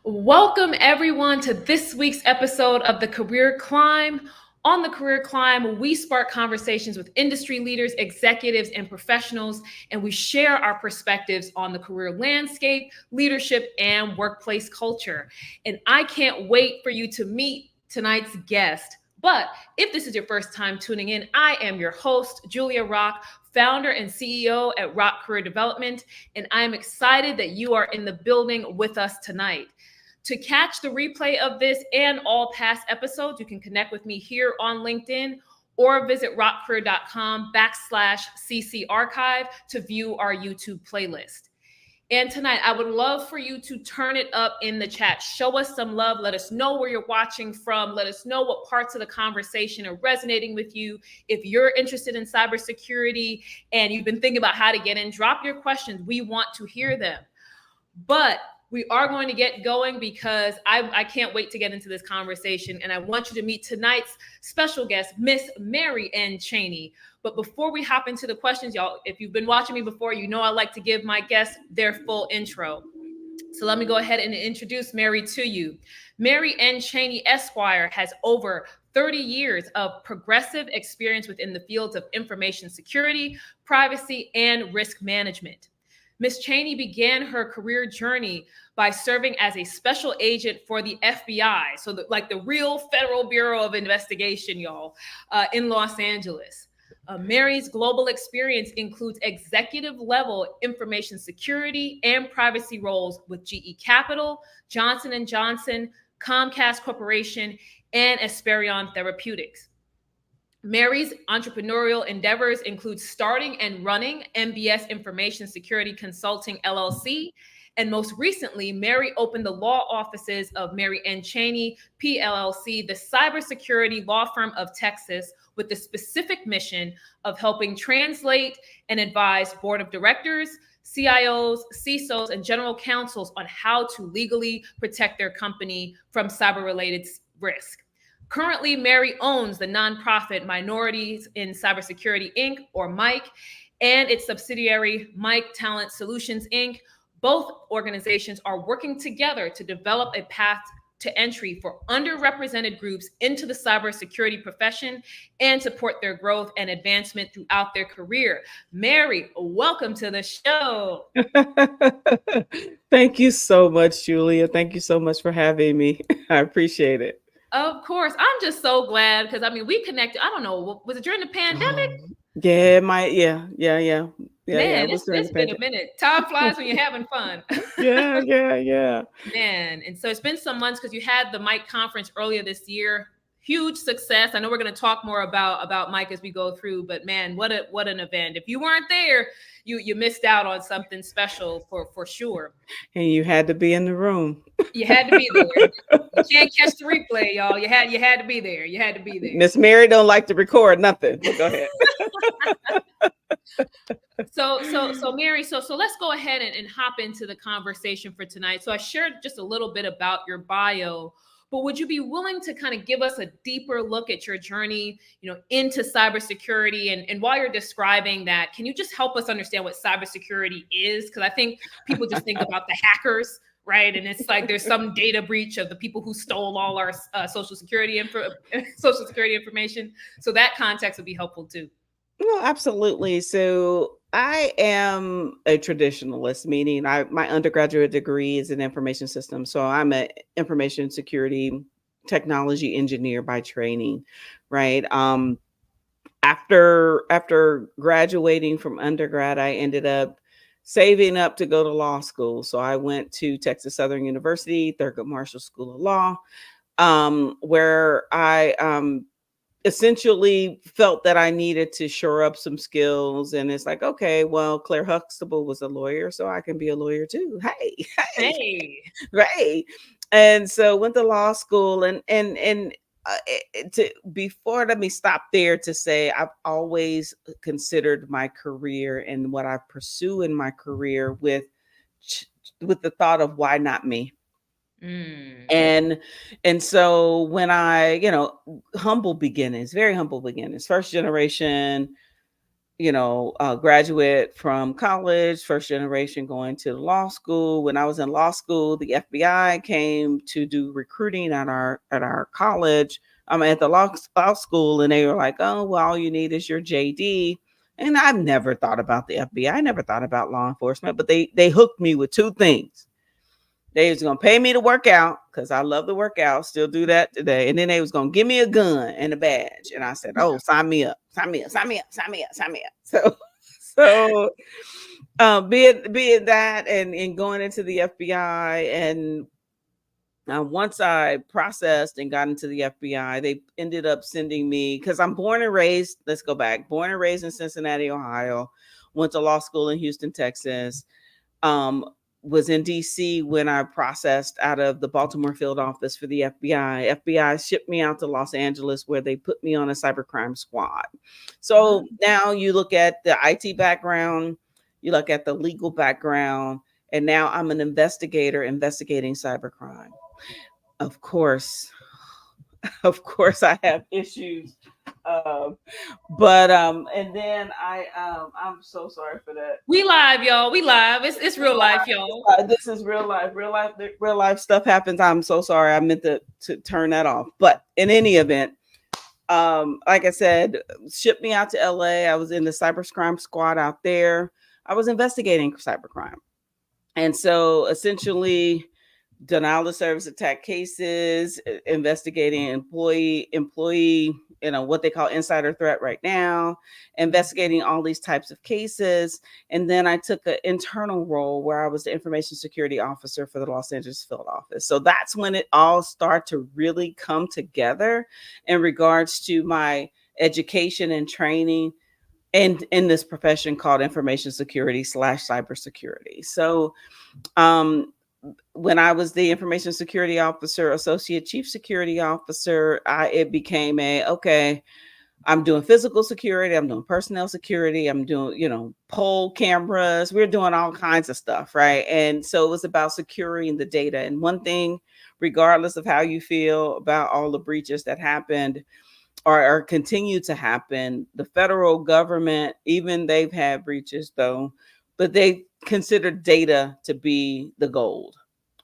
Welcome, everyone, to this week's episode of The Career Climb. On The Career Climb, we spark conversations with industry leaders, executives, and professionals, and we share our perspectives on the career landscape, leadership, and workplace culture. And I can't wait for you to meet tonight's guest. But if this is your first time tuning in, I am your host, Julia Rock, founder and CEO at Rock Career Development, and I am excited that you are in the building with us tonight. To catch the replay of this and all past episodes, you can connect with me here on LinkedIn or visit rockcareer.com/CC archive to view our YouTube playlist. And tonight, I would love for you to turn it up in the chat. Show us some love. Let us know where you're watching from. Let us know what parts of the conversation are resonating with you. If you're interested in cybersecurity and you've been thinking about how to get in, drop your questions. We want to hear them. But we are going to get going because I can't wait to get into this conversation. And I want you to meet tonight's special guest, Miss Mary N. Chaney. But before we hop into the questions, y'all, if you've been watching me before, you know I like to give my guests their full intro. So let me go ahead and introduce Mary to you. Mary N. Chaney, Esquire, has over 30 years of progressive experience within the fields of information security, privacy, and risk management. Ms. Chaney began her career journey by serving as a special agent for the FBI, so like the real Federal Bureau of Investigation, y'all, in Los Angeles. Mary's global experience includes executive level information security and privacy roles with GE Capital, Johnson & Johnson, Comcast Corporation, and Esperion Therapeutics. Mary's entrepreneurial endeavors include starting and running MBS Information Security Consulting, LLC. And most recently, Mary opened the law offices of Mary N. Chaney, PLLC, the cybersecurity law firm of Texas, with the specific mission of helping translate and advise board of directors, CIOs, CISOs, and general counsels on how to legally protect their company from cyber-related risk. Currently, Mary owns the nonprofit Minorities in Cybersecurity, Inc., or MIC, and its subsidiary, MIC Talent Solutions, Inc. Both organizations are working together to develop a path to entry for underrepresented groups into the cybersecurity profession and support their growth and advancement throughout their career. Mary, welcome to the show. Thank you so much, Julia. Thank you so much for having me. I appreciate it. Of course. I'm just so glad because, we connected. I don't know. Was it during the pandemic? Yeah, Man, it's been a minute. Time flies when you're having fun. Yeah. Man, and so it's been some months because you had the MIC conference earlier this year. Huge success. I know we're going to talk more about MIC as we go through, but man, what an event. If you weren't there, you missed out on something special for sure. And you had to be in the room. You had to be there. You can't catch the replay, y'all. You had to be there. You had to be there. Miss Mary don't like to record nothing. Go ahead. So Mary, so let's go ahead and hop into the conversation for tonight. So I shared just a little bit about your bio, but would you be willing to kind of give us a deeper look at your journey, into cybersecurity? And while you're describing that, can you just help us understand what cybersecurity is? Because I think people just think about the hackers, right? And it's like there's some data breach of the people who stole all our social security information. So that context would be helpful too. Well, absolutely. So I am a traditionalist, meaning my undergraduate degree is in information systems. So I'm an information security technology engineer by training, right? After graduating from undergrad, I ended up saving up to go to law school. So I went to Texas Southern University, Thurgood Marshall School of Law, where I essentially felt that I needed to shore up some skills. And it's like, okay, well, Claire Huxtable was a lawyer, so I can be a lawyer too. Hey. Right. And so went to law school let me stop there to say I've always considered my career and what I pursue in my career with the thought of why not me. And so when I, very humble beginnings, first generation graduate from college, first generation going to law school. When I was in law school, the FBI came to do recruiting at our college. I'm at the law school, and they were like, "Oh, well, all you need is your JD." And I've never thought about the FBI. I never thought about law enforcement, but they hooked me with two things. They was gonna pay me to work out because I love to work out, still do that today. And then they was gonna give me a gun and a badge. And I said, "Oh, sign me up, sign me up, sign me up, sign me up, sign me up." So being that and going into the FBI, and once I processed and got into the FBI, they ended up sending me, because I'm born and raised. Let's go back. Born and raised in Cincinnati, Ohio. Went to law school in Houston, Texas. um, was in DC when I processed out of the Baltimore field office for the FBI. FBI shipped me out to Los Angeles, where they put me on a cybercrime squad. So now you look at the IT background, you look at the legal background, and now I'm an investigator investigating cybercrime. Of course, of course, I have issues. Um, but and then I'm so sorry for that. We live, y'all. We live. It's real life, y'all. This is real life. Real life stuff happens. I'm so sorry. I meant to turn that off. But in any event, like I said, shipped me out to LA. I was in the cybercrime squad out there. I was investigating cybercrime. And so essentially, denial of service attack cases, investigating employee, what they call insider threat right now, investigating all these types of cases. And then I took an internal role where I was the information security officer for the Los Angeles field office. So that's when it all started to really come together in regards to my education and training and in this profession called information security / cybersecurity. So when I was the information security officer, associate chief security officer, it became okay, I'm doing physical security, I'm doing personnel security, I'm doing, poll cameras, we're doing all kinds of stuff, right? And so it was about securing the data. And one thing, regardless of how you feel about all the breaches that happened or continue to happen, the federal government, even they've had breaches though, but they consider data to be the gold,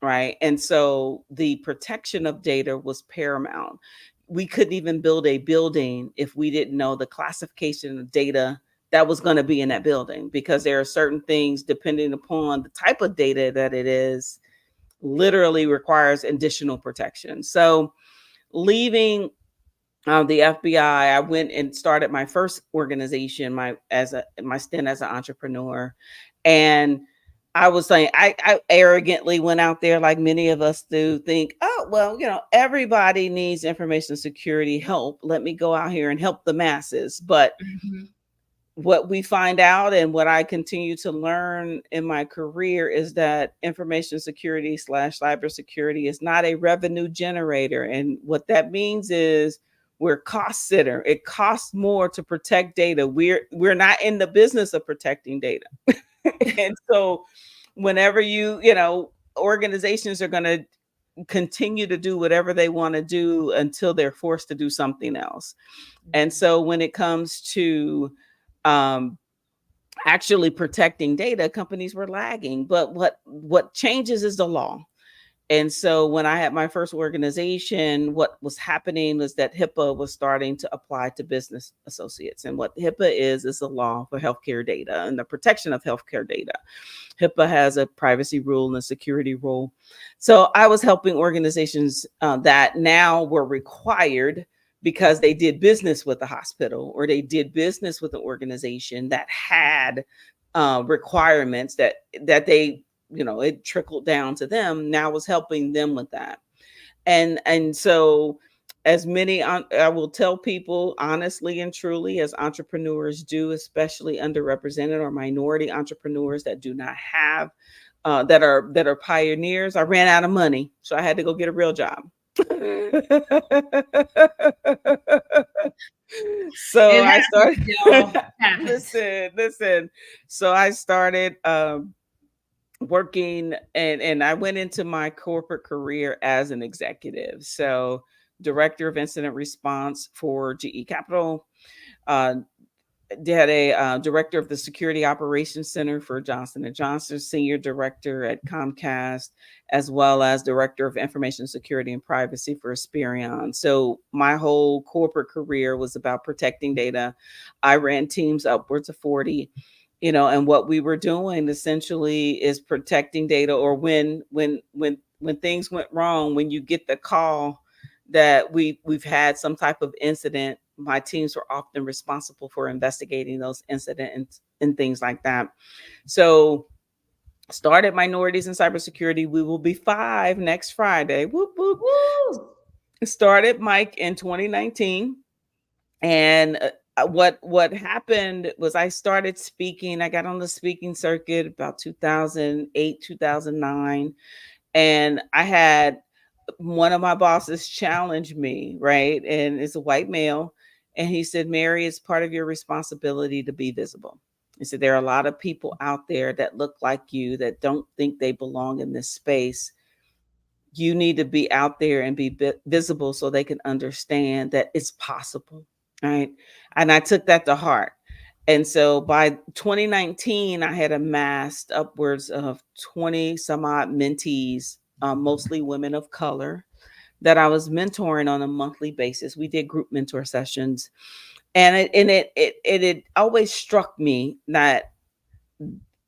right? And so the protection of data was paramount. We couldn't even build a building if we didn't know the classification of data that was going to be in that building, because there are certain things, depending upon the type of data that it is, literally requires additional protection. So leaving the FBI, I went and started my first organization, my stint as an entrepreneur. And I was saying, I arrogantly went out there, like many of us do, think, oh, well, everybody needs information security help. Let me go out here and help the masses. But what we find out, and what I continue to learn in my career, is that information security / cybersecurity is not a revenue generator. And what that means is we're cost center. It costs more to protect data. We're not in the business of protecting data. And so whenever organizations are going to continue to do whatever they want to do until they're forced to do something else. And so when it comes to actually protecting data, companies were lagging. But what changes is the law. And so when I had my first organization, what was happening was that HIPAA was starting to apply to business associates. And what HIPAA is a law for healthcare data and the protection of healthcare data. HIPAA has a privacy rule and a security rule. So I was helping organizations that now were required, because they did business with the hospital or they did business with an organization that had requirements that they, it trickled down to them. Now was helping them with that. And so as many, I will tell people honestly and truly, as entrepreneurs do, especially underrepresented or minority entrepreneurs that do not have, that are pioneers, I ran out of money. So I had to go get a real job. So I started, listen. So I started working, and I went into my corporate career as an executive. So director of incident response for GE Capital, had a director of the Security Operations Center for Johnson & Johnson, senior director at Comcast, as well as director of information security and privacy for Asperion. So my whole corporate career was about protecting data. I ran teams upwards of 40, and what we were doing essentially is protecting data, or when things went wrong, when you get the call that we've had some type of incident, my teams were often responsible for investigating those incidents and things like that. So started Minorities in Cybersecurity. We will be 5 next Friday. Whoop, whoop. Woo! Started Mike in 2019. And what happened was I started speaking. I got on the speaking circuit about 2008, 2009. And I had one of my bosses challenge me, right? And it's a white male. And he said, Mary, it's part of your responsibility to be visible. He said, there are a lot of people out there that look like you that don't think they belong in this space. You need to be out there and be visible so they can understand that it's possible, right? And I took that to heart. And so by 2019, I had amassed upwards of 20 some odd mentees, mostly women of color, that I was mentoring on a monthly basis. We did group mentor sessions, and it always struck me that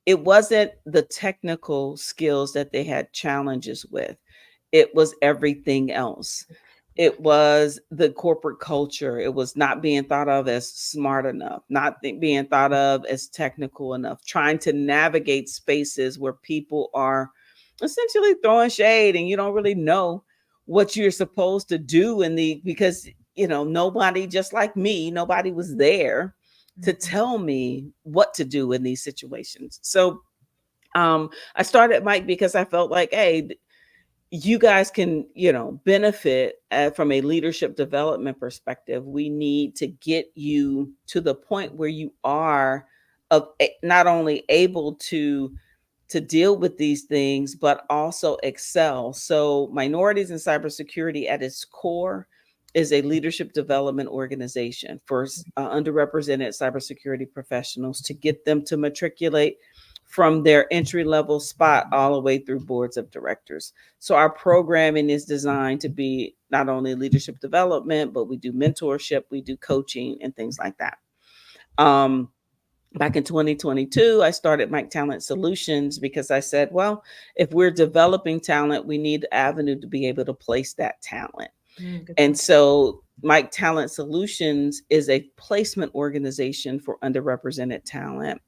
it wasn't the technical skills that they had challenges with. It was everything else. It was the corporate culture. It was not being thought of as smart enough, not being thought of as technical enough, trying to navigate spaces where people are essentially throwing shade and you don't really know what you're supposed to do because nobody, just like me, nobody was there to tell me what to do in these situations. So I started Mike because I felt like, hey, you guys can, benefit from a leadership development perspective. We need to get you to the point where you are not only able to deal with these things, but also excel. So Minorities in Cybersecurity at its core is a leadership development organization for underrepresented cybersecurity professionals to get them to matriculate from their entry level spot all the way through boards of directors. So our programming is designed to be not only leadership development, but we do mentorship, we do coaching and things like that. Back in 2022, I started Mike Talent Solutions because I said, well, if we're developing talent, we need the avenue to be able to place that talent. And so Mike Talent Solutions is a placement organization for underrepresented talent.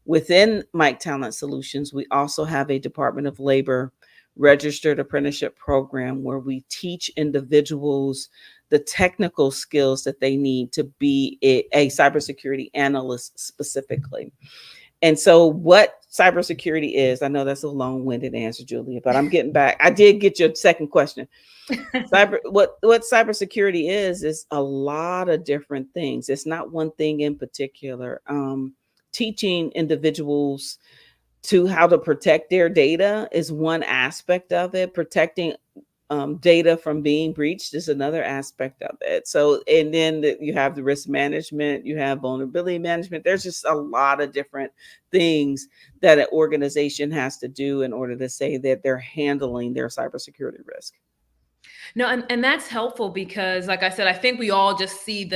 Within Mike Talent Solutions, we also have a Department of Labor registered apprenticeship program where we teach individuals the technical skills that they need to be a cybersecurity analyst specifically. And so what cybersecurity is, I know that's a long-winded answer, Julia, but I'm getting back. I did get your second question. What cybersecurity is a lot of different things. It's not one thing in particular. Teaching individuals to how to protect their data is one aspect of it. Protecting data from being breached is another aspect of it. So, and then you have the risk management, you have vulnerability management. There's just a lot of different things that an organization has to do in order to say that they're handling their cybersecurity risk. No, and that's helpful because, like I said, I think we all just see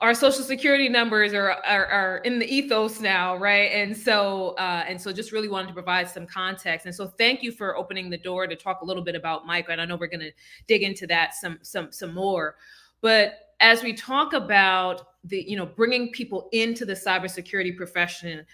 our social security numbers are in the ethos now, right? And so just really wanted to provide some context. And so thank you for opening the door to talk a little bit about Mike. And I know we're going to dig into that some more. But as we talk about bringing people into the cybersecurity profession,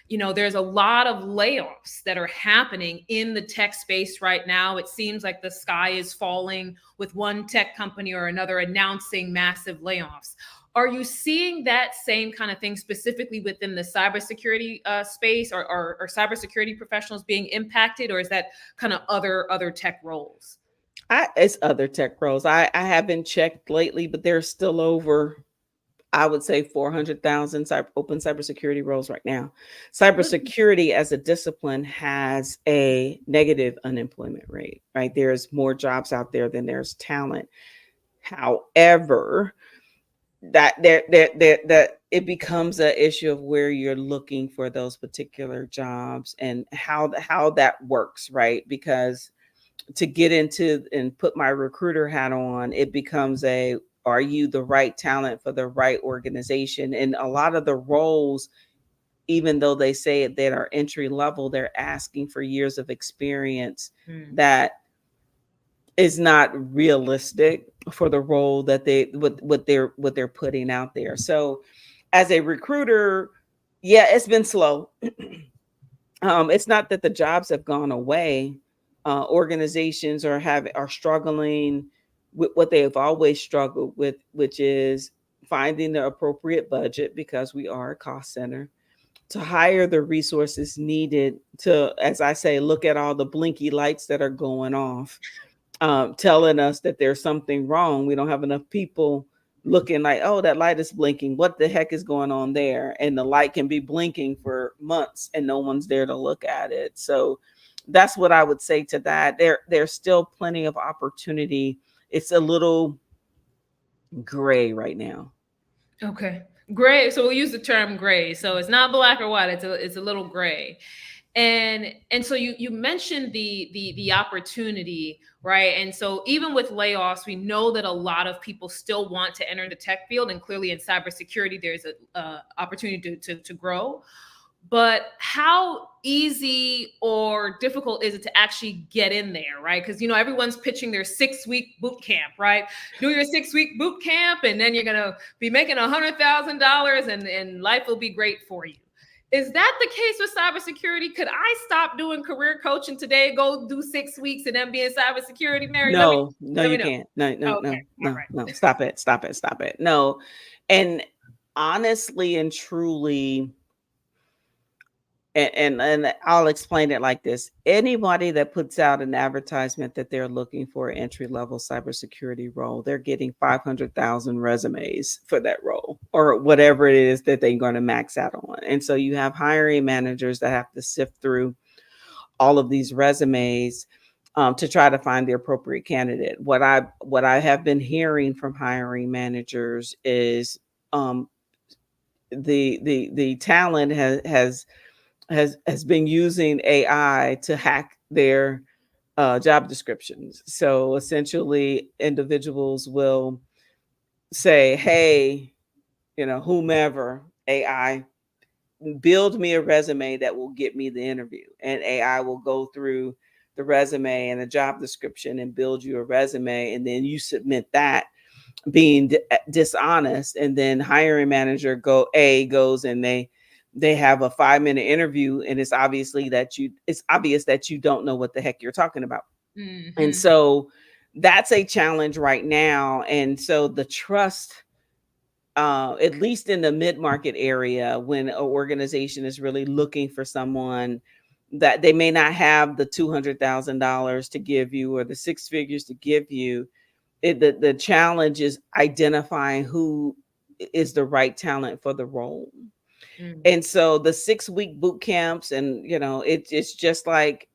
there's a lot of layoffs that are happening in the tech space right now. It seems like the sky is falling with one tech company or another announcing massive layoffs. Are you seeing that same kind of thing specifically within the cybersecurity space, or cybersecurity professionals being impacted, or is that kind of other tech roles? It's other tech roles. I haven't checked lately, but there's still over, I would say, 400,000 open cybersecurity roles right now. Cybersecurity as a discipline has a negative unemployment rate, right? There's more jobs out there than there's talent. However, that it becomes an issue of where you're looking for those particular jobs and how that works, right? Because to get into and put my recruiter hat on, it becomes a, are you the right talent for the right organization? And a lot of the roles, even though they say that are entry level, they're asking for years of experience that is not realistic for the role that they what they're putting out there. So as a recruiter, yeah, it's been slow. It's not that the jobs have gone away. Organizations are struggling with what they have always struggled with, which is finding the appropriate budget, because we are a cost center, to hire the resources needed to, as I say, look at all the blinky lights that are going off, telling us that there's something wrong. We don't have enough people looking like, oh, that light is blinking. What the heck is going on there? And the light can be blinking for months and no one's there to look at it. So that's what I would say to that. There's still plenty of opportunity. It's a little gray right now. Okay. Gray. So we'll use the term gray. So it's not black or white. It's a little gray. And so you mentioned the opportunity, right? And so even with layoffs, we know that a lot of people still want to enter the tech field, and clearly in cybersecurity, there's a opportunity to grow. But how easy or difficult is it to actually get in there, right? Because everyone's pitching their 6-week boot camp, right? Do your 6-week boot camp, and then you're gonna be making $100,000, and life will be great for you. Is that the case with cybersecurity? Could I stop doing career coaching today, go do 6 weeks, and then be in cybersecurity, Mary? No, let me you know. can't. No, Okay. All right. no. Stop it. No. And honestly and truly, and I'll explain it like this. Anybody that puts out an advertisement that they're looking for an entry-level cybersecurity role, they're getting 500,000 resumes for that role, or whatever it is that they're going to max out on. And so you have hiring managers that have to sift through all of these resumes to try to find the appropriate candidate. What I have been hearing from hiring managers is the talent has been using AI to hack their job descriptions. So essentially, individuals will say, "Hey, whomever, AI, build me a resume that will get me the interview," and AI will go through the resume and the job description and build you a resume, and then you submit that, being dishonest, and then hiring manager goes and they have a 5-minute interview, and it's obvious that you don't know what the heck you're talking about. And so that's a challenge right now. And so the trust, at least in the mid-market area, when an organization is really looking for someone that they may not have the $200,000 to give you, or the 6 figures to give you, the challenge is identifying who is the right talent for the role. And so the 6-week boot camps, and it's just like,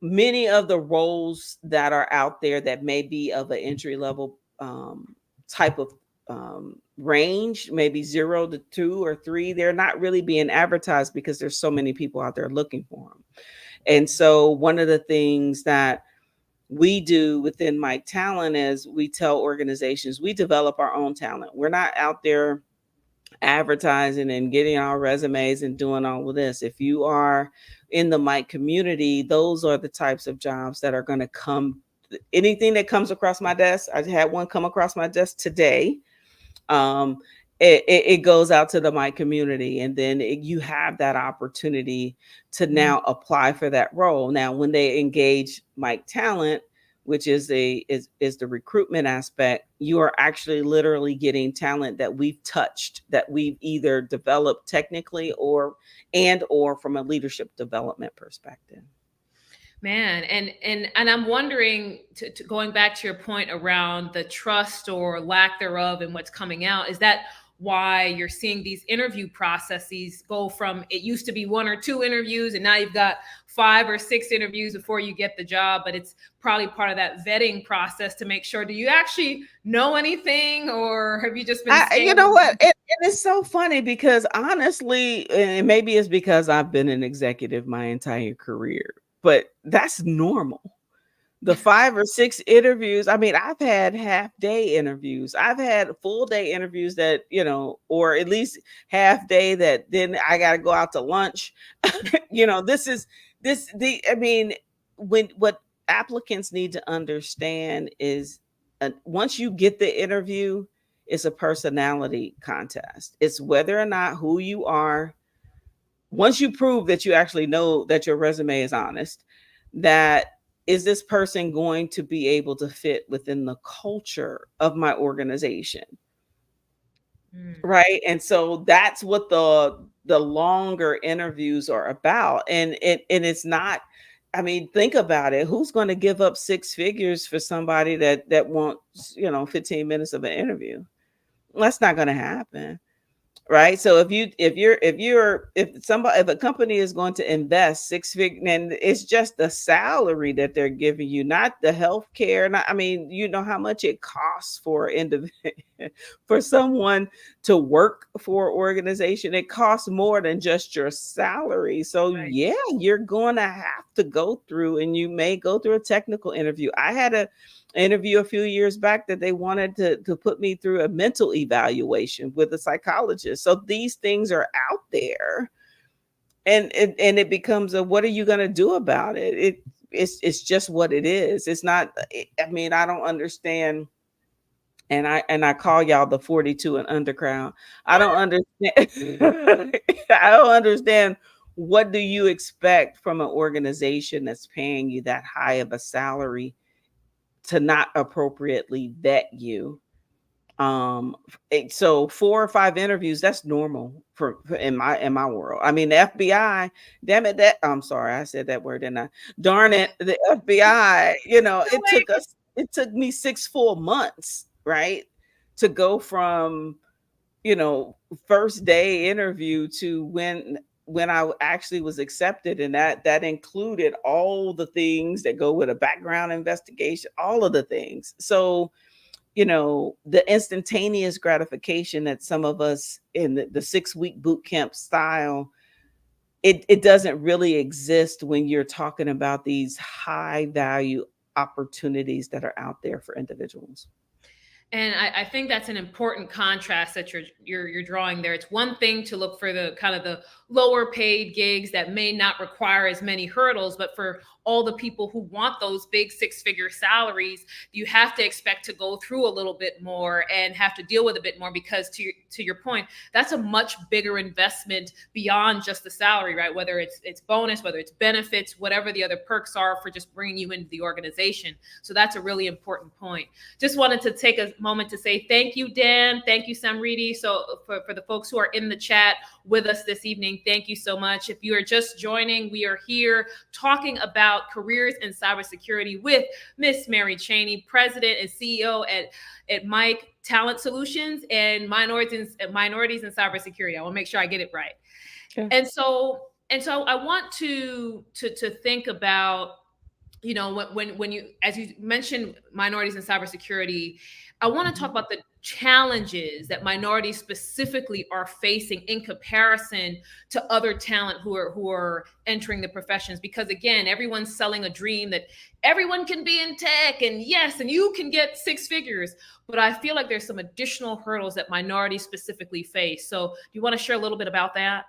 many of the roles that are out there that may be of an entry level type of range, maybe 0 to 2 or 3, they're not really being advertised because there's so many people out there looking for them. And so one of the things that we do within Mike Talent is we tell organizations we develop our own talent. We're not out there advertising and getting our resumes and doing all of this. If you are in the Mike community, those are the types of jobs that are going to come. Anything that comes across my desk, I had one come across my desk today. It goes out to the Mike community, and then you have that opportunity to now apply for that role. Now, when they engage Mike Talent, which is the recruitment aspect, you are actually literally getting talent that we've touched, that we've either developed technically or from a leadership development perspective. Man, and I'm wondering, to going back to your point around the trust or lack thereof and what's coming out, is that why you're seeing these interview processes go from, it used to be 1 or 2 interviews and now you've got 5 or 6 interviews before you get the job. But it's probably part of that vetting process to make sure, do you actually know anything, or have you just been You saying? know what? And it's so funny because honestly, and maybe it's because I've been an executive my entire career, but that's normal. The 5 or 6 interviews. I mean, I've had half day interviews. I've had full day interviews that, or at least half day that then I got to go out to lunch. This is I mean, what applicants need to understand is once you get the interview, it's a personality contest. It's whether or not who you are. Once you prove that you actually know that your resume is honest, that is this person going to be able to fit within the culture of my organization? Right. And so that's what the longer interviews are about. And it's not, I mean, think about it. Who's going to give up 6 figures for somebody that wants, 15 minutes of an interview? That's not going to happen. Right. So if a company is going to invest 6 figures, and it's just the salary that they're giving you, not the health care. I mean, you know how much it costs for for someone to work for an organization. It costs more than just your salary. So Right. yeah, you're going to have to go through, and you may go through a technical interview. I had a interview a few years back that they wanted to put me through a mental evaluation with a psychologist. So these things are out there, and it becomes a, what are you going to do about it? It's just what it is. It's not, I mean, I don't understand. And I call y'all the 42 and under crowd. I don't understand. I don't understand. What do you expect from an organization that's paying you that high of a salary to not appropriately vet you? So 4 or 5 interviews, that's normal for in my world. I mean, the FBI, damn it, that I'm sorry, I said that word, didn't I? Darn it, the FBI, it took me 6 full months, right? To go from, first day interview to when I actually was accepted. And that included all the things that go with a background investigation, all of the things. So, the instantaneous gratification that some of us in the 6 week boot camp style, it doesn't really exist when you're talking about these high value opportunities that are out there for individuals. And I think that's an important contrast that you're drawing there. It's one thing to look for the kind of the lower paid gigs that may not require as many hurdles, but for all the people who want those big 6 figure salaries, you have to expect to go through a little bit more and have to deal with a bit more, because to your point, that's a much bigger investment beyond just the salary, right? Whether it's bonus, whether it's benefits, whatever the other perks are for just bringing you into the organization. So that's a really important point. Just wanted to take a moment to say thank you, Dan. Thank you, Samriti. So for the folks who are in the chat with us this evening, thank you so much. If you are just joining, we are here talking about careers in cybersecurity with Miss Mary Chaney, President and CEO at Mike Talent Solutions and Minorities in Cybersecurity. I want to make sure I get it right. Okay. And so I want to think about, when you, as you mentioned, minorities in cybersecurity, I want to talk about the challenges that minorities specifically are facing in comparison to other talent who are entering the professions. Because again, everyone's selling a dream that everyone can be in tech, and yes, and you can get 6 figures. But I feel like there's some additional hurdles that minorities specifically face. So do you want to share a little bit about that?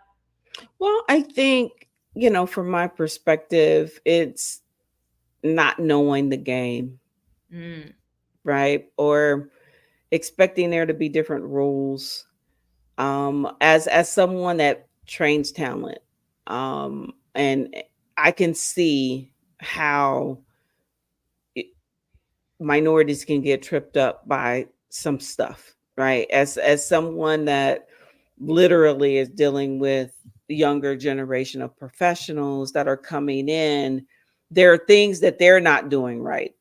Well, I think, from my perspective, it's not knowing the game. Right? Or expecting there to be different rules. As someone that trains talent, and I can see how minorities can get tripped up by some stuff, right? As someone that literally is dealing with the younger generation of professionals that are coming in, there are things that they're not doing right,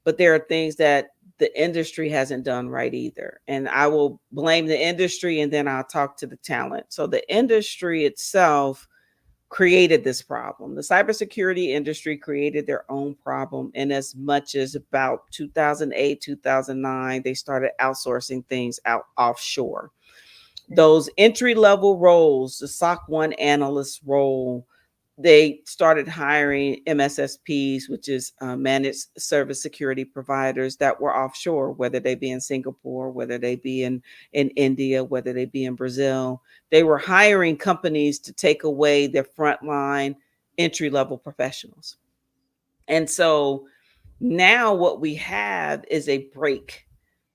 but there are things that the industry hasn't done right either. And I will blame the industry and then I'll talk to the talent. So the industry itself created this problem. The cybersecurity industry created their own problem. And as much as about 2008, 2009, they started outsourcing things out offshore. Those entry level roles, the SOC 1 analyst role, they started hiring MSSPs, which is managed service security providers that were offshore, whether they be in Singapore, whether they be in India, whether they be in Brazil. They were hiring companies to take away their frontline entry level professionals. And so now what we have is a break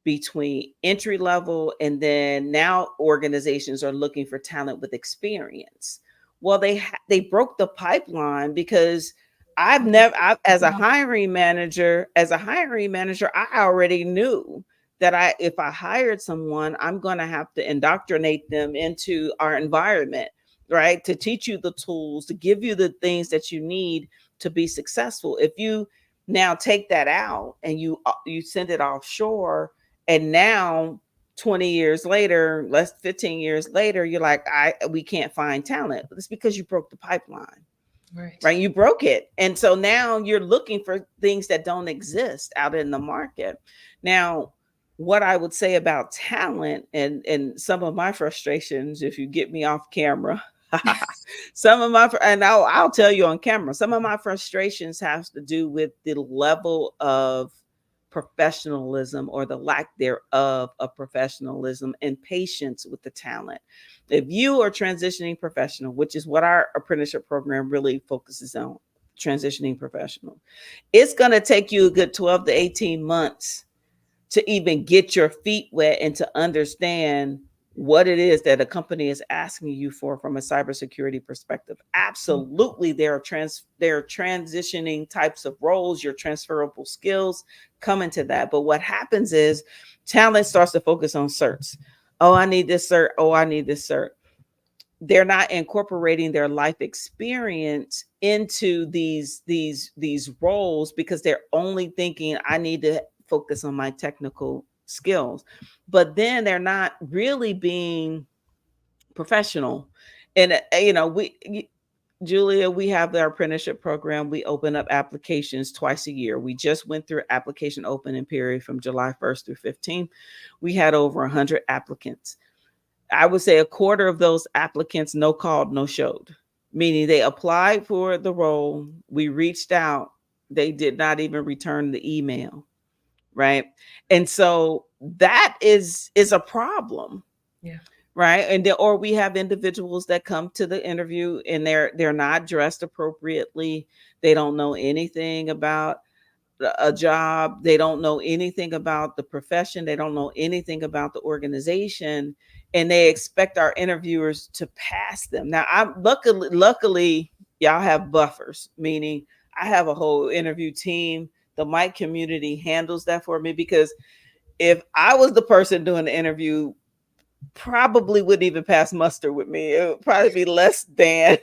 between entry level, and then now organizations are looking for talent with experience. Well, they broke the pipeline because as a hiring manager, I already knew that if I hired someone, I'm going to have to indoctrinate them into our environment, right? To teach you the tools, to give you the things that you need to be successful. If you now take that out and you send it offshore, and now 20 years later, 15 years later, you're like, we can't find talent. It's because you broke the pipeline. Right. You broke it. And so now you're looking for things that don't exist out in the market. Now, what I would say about talent and some of my frustrations, if you get me off camera, I'll tell you on camera, some of my frustrations has to do with the level of professionalism or the lack thereof of professionalism and patience with the talent. If you are transitioning professional, which is what our apprenticeship program really focuses on, transitioning professional, it's going to take you a good 12 to 18 months to even get your feet wet and to understand what it is that a company is asking you for from a cybersecurity perspective. Absolutely, there are transitioning types of roles, your transferable skills come into that. But what happens is talent starts to focus on certs. Oh, I need this cert. Oh, I need this cert. They're not incorporating their life experience into these roles because they're only thinking, I need to focus on my technical skills. But then they're not really being professional. And Julia, we have our apprenticeship program. We open up applications twice a year. We just went through application opening period from July 1st through 15th. We had over 100 applicants. I would say a quarter of those applicants no called, no showed, meaning they applied for the role. We reached out. They did not even return the email. Right. And so that is a problem. Yeah. Right. And or we have individuals that come to the interview and they're not dressed appropriately. They don't know anything about a job. They don't know anything about the profession. They don't know anything about the organization. And they expect our interviewers to pass them. Now, I'm luckily, y'all have buffers, meaning I have a whole interview team. The mic community handles that for me, because if I was the person doing the interview, probably wouldn't even pass muster with me. It would probably be less than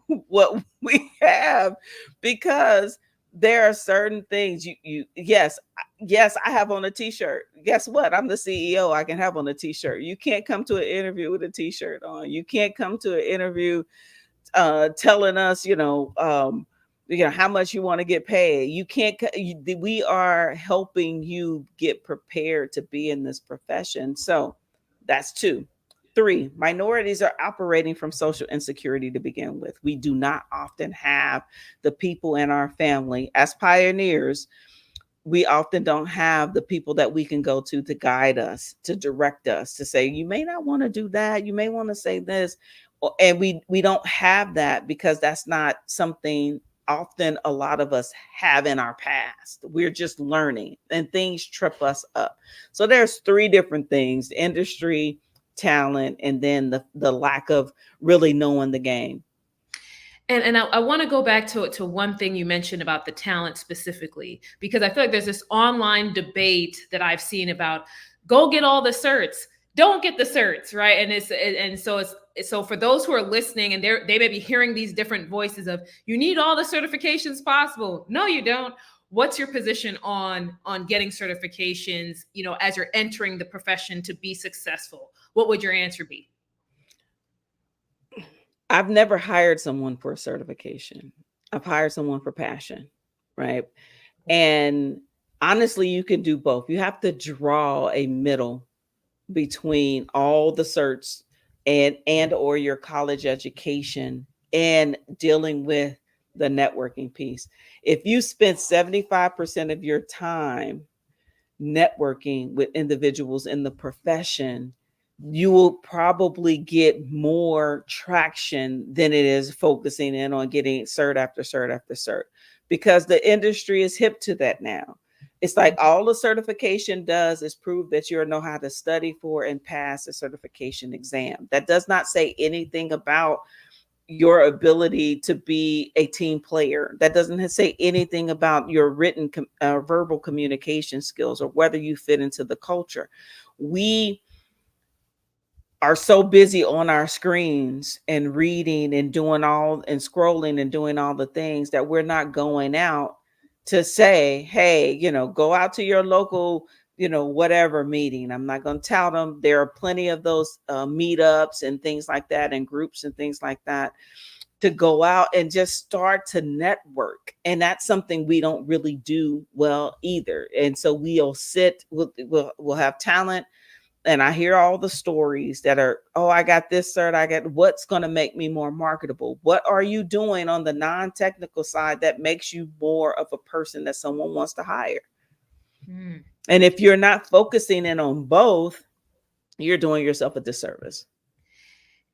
what we have, because there are certain things yes, I have on a t-shirt. Guess what? I'm the CEO. I can have on a t-shirt. You can't come to an interview with a t-shirt on. You can't come to an interview telling us, how much you want to get paid. You can't. We are helping you get prepared to be in this profession. So that's 2. 3, minorities are operating from social insecurity to begin with. We do not often have the people in our family as pioneers. We often don't have the people that we can go to guide us, to direct us, to say, you may not want to do that. You may want to say this. And we don't have that because that's not something often a lot of us have in our past. We're just learning and things trip us up. So there's 3 different things: industry, talent, and then the lack of really knowing the game. And I want to go back to one thing you mentioned about the talent specifically, because I feel like there's this online debate that I've seen about go get all the certs, don't get the certs, right? And so for those who are listening and they may be hearing these different voices of, you need all the certifications possible. No, you don't. what's your position on getting certifications, as you're entering the profession to be successful? What would your answer be? I've never hired someone for a certification. I've hired someone for passion, right? And honestly, you can do both. You have to draw a middle between all the certs and or your college education and dealing with the networking piece. If you spend 75% of your time networking with individuals in the profession, you will probably get more traction than it is focusing in on getting cert after cert after cert, because the industry is hip to that now. It's like all the certification does is prove that you know how to study for and pass a certification exam. That does not say anything about your ability to be a team player. That doesn't say anything about your written verbal communication skills or whether you fit into the culture. We are so busy on our screens and reading and doing all and scrolling and doing all the things that we're not going out to say, hey, go out to your local, whatever meeting. I'm not going to tout them. There are plenty of those meetups and things like that, and groups and things like that, to go out and just start to network. And that's something we don't really do well either. And so we'll have talent. And I hear all the stories that are, oh, I got this cert, I got what's going to make me more marketable. What are you doing on the non-technical side that makes you more of a person that someone wants to hire? And if you're not focusing in on both, you're doing yourself a disservice.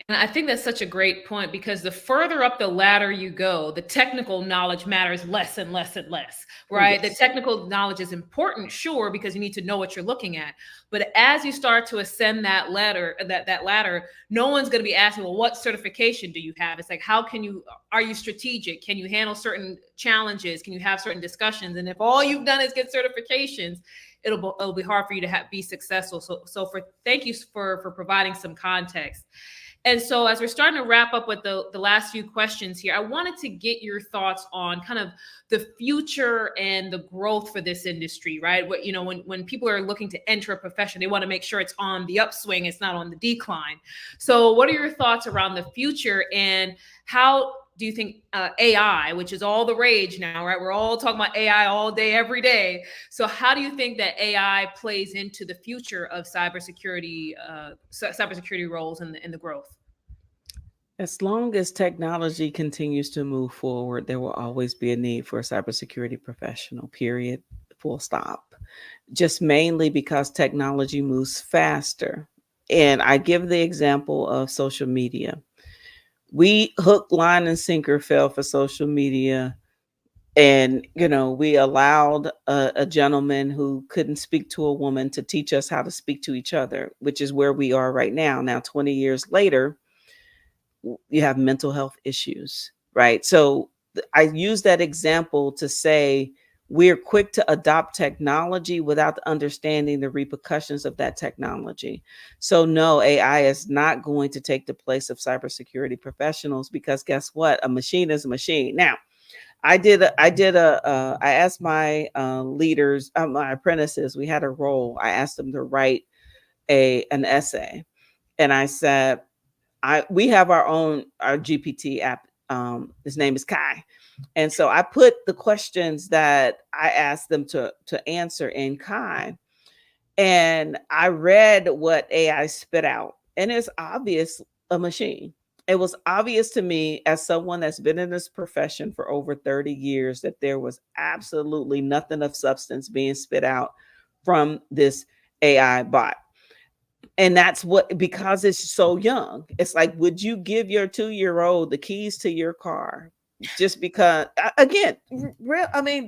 And I think that's such a great point, because the further up the ladder you go, the technical knowledge matters less and less and less, right? Yes. The technical knowledge is important, sure, because you need to know what you're looking at. But as you start to ascend that ladder, no one's going to be asking, well, what certification do you have? It's like, are you strategic? Can you handle certain challenges? Can you have certain discussions? And if all you've done is get certifications, it'll be hard for you to be successful. So thank you for providing some context. And so as we're starting to wrap up with the last few questions here, I wanted to get your thoughts on kind of the future and the growth for this industry, right? When people are looking to enter a profession, they want to make sure it's on the upswing, it's not on the decline. So what are your thoughts around the future, and how do you think AI, which is all the rage now, right? We're all talking about AI all day, every day. So how do you think that AI plays into the future of cybersecurity roles and the growth? As long as technology continues to move forward, there will always be a need for a cybersecurity professional, period, full stop. Just mainly because technology moves faster. And I give the example of social media. We hook, line, and sinker fell for social media. And, we allowed a gentleman who couldn't speak to a woman to teach us how to speak to each other, which is where we are right now. Now, 20 years later, you have mental health issues, right? So I use that example to say we're quick to adopt technology without understanding the repercussions of that technology. So no, AI is not going to take the place of cybersecurity professionals, because guess what? A machine is a machine. Now, I asked my leaders, my apprentices, we had a role. I asked them to write an essay, and I said, we have our GPT app. His name is Kai. And so I put the questions that I asked them to answer in Kai. And I read what AI spit out. And it's obvious a machine. It was obvious to me, as someone that's been in this profession for over 30 years, that there was absolutely nothing of substance being spit out from this AI bot. And that's because it's so young. It's like, would you give your 2-year-old the keys to your car just because? Again,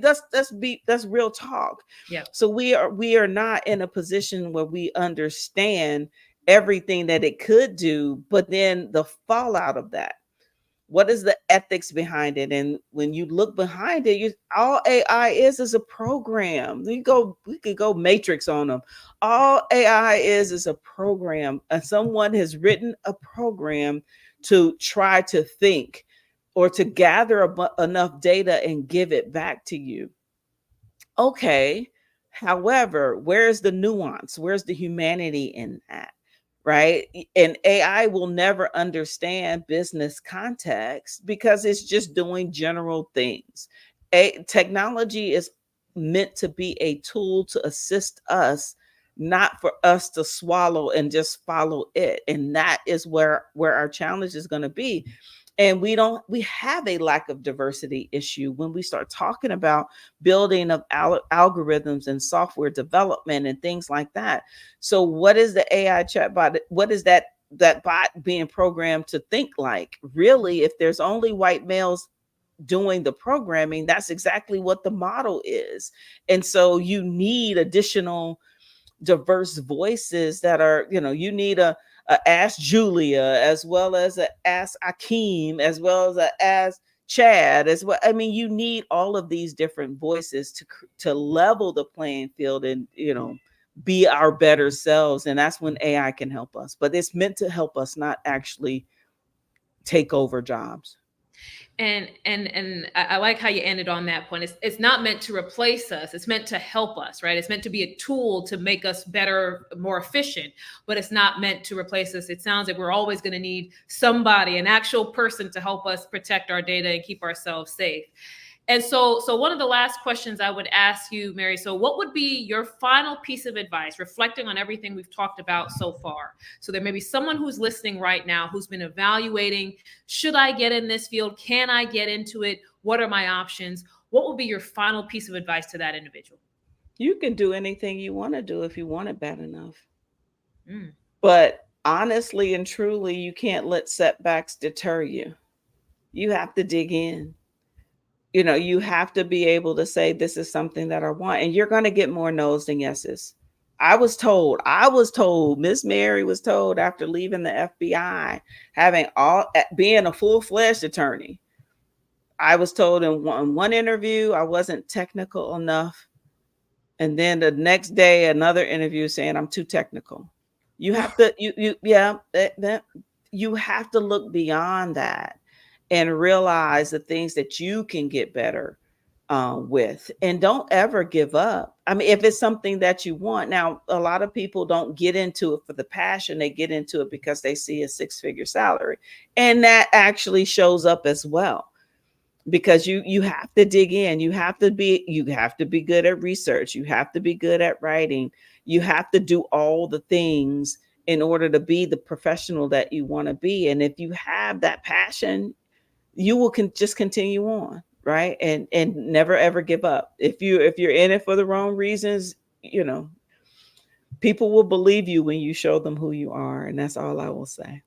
that's real talk. Yeah. So we are not in a position where we understand everything that it could do, but then the fallout of that. What is the ethics behind it? And when you look behind it, all AI is a program. We could go Matrix on them. All AI is a program. And someone has written a program to try to think or to gather enough data and give it back to you. Okay. However, where's the nuance? Where's the humanity in that? Right. And AI will never understand business context because it's just doing general things. Technology is meant to be a tool to assist us, not for us to swallow and just follow it. And that is where our challenge is going to be. And we have a lack of diversity issue when we start talking about building of algorithms and software development and things like that. So what is the AI chatbot? What is that bot being programmed to think like? Really, if there's only white males doing the programming, that's exactly what the model is. And so you need additional diverse voices that are, you need a Ask Julia, as well as a Ask Akeem, as well as a Ask Chad, as well. I mean, you need all of these different voices to level the playing field and, be our better selves. And that's when AI can help us. But it's meant to help us, not actually take over jobs. And I like how you ended on that point. It's not meant to replace us. It's meant to help us, right? It's meant to be a tool to make us better, more efficient, but it's not meant to replace us. It sounds like we're always going to need somebody, an actual person, to help us protect our data and keep ourselves safe. And so one of the last questions I would ask you, Mary, so what would be your final piece of advice, reflecting on everything we've talked about so far? So there may be someone who's listening right now who's been evaluating, should I get in this field? Can I get into it? What are my options? What would be your final piece of advice to that individual? You can do anything you want to do if you want it bad enough. Mm. But honestly and truly, you can't let setbacks deter you. You have to dig in. You have to be able to say, this is something that I want. And you're going to get more no's than yeses. I was told, Miss Mary was told after leaving the FBI, being a full-fledged attorney, I was told in one interview I wasn't technical enough. And then the next day, another interview saying I'm too technical. You have to, you have to look beyond that and realize the things that you can get better with, and don't ever give up. I mean, if it's something that you want. Now, a lot of people don't get into it for the passion. They get into it because they see a 6-figure salary, and that actually shows up as well. Because you have to dig in. You have to be good at research. You have to be good at writing. You have to do all the things in order to be the professional that you want to be. And if you have that passion, you will just continue on, right? And never ever give up. If you're in it for the wrong reasons, people will believe you when you show them who you are. And that's all I will say.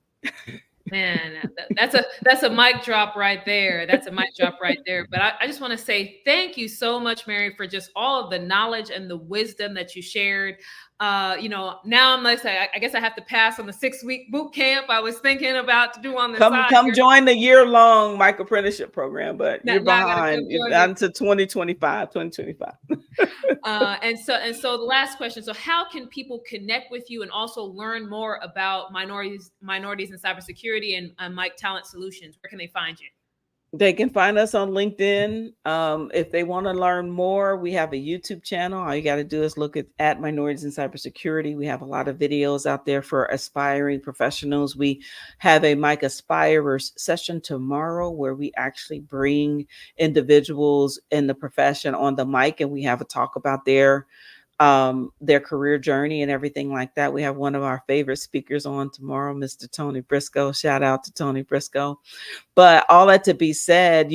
Man, that's a mic drop right there. That's a mic drop right there. But I just want to say thank you so much, Mary, for just all of the knowledge and the wisdom that you shared. Now I'm like, I guess I have to pass on the 6-week boot camp I was thinking about to do on the side. Come join the year-long micro apprenticeship program, but you're now behind. You're down to 2025. And so the last question. So how can people connect with you and also learn more about minorities in cybersecurity and Mike Talent Solutions? Where can they find you? They can find us on LinkedIn. If they want to learn more, we have a YouTube channel. All you got to do is look at Minorities in Cybersecurity. We have a lot of videos out there for aspiring professionals. We have a Mike Aspirers session tomorrow where we actually bring individuals in the profession on the mic, and we have a talk about their career journey and everything like that. We have one of our favorite speakers on tomorrow, Mr. Tony Briscoe. Shout out to Tony Briscoe. But all that to be said,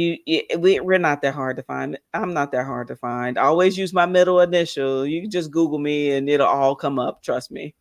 we're not that hard to find. I'm not that hard to find. I always use my middle initial. You can just Google me and it'll all come up. Trust me.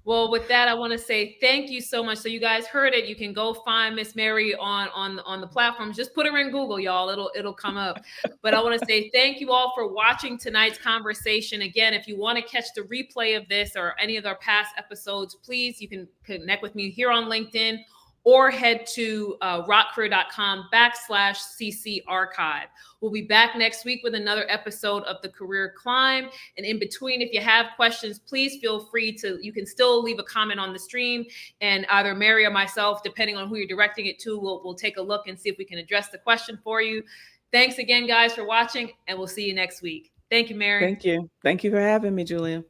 Well, with that, I want to say thank you so much. So you guys heard it. You can go find Miss Mary on the platforms. Just put her in Google, y'all. It'll come up. But I want to say thank you all for watching tonight's conversation. Again, if you want to catch the replay of this or any of our past episodes, please, you can connect with me here on LinkedIn or head to rockcareer.com/CC archive. We'll be back next week with another episode of The Career Climb. And in between, if you have questions, please feel free you can still leave a comment on the stream, and either Mary or myself, depending on who you're directing it to, we'll take a look and see if we can address the question for you. Thanks again, guys, for watching, and we'll see you next week. Thank you, Mary. Thank you. Thank you for having me, Julia.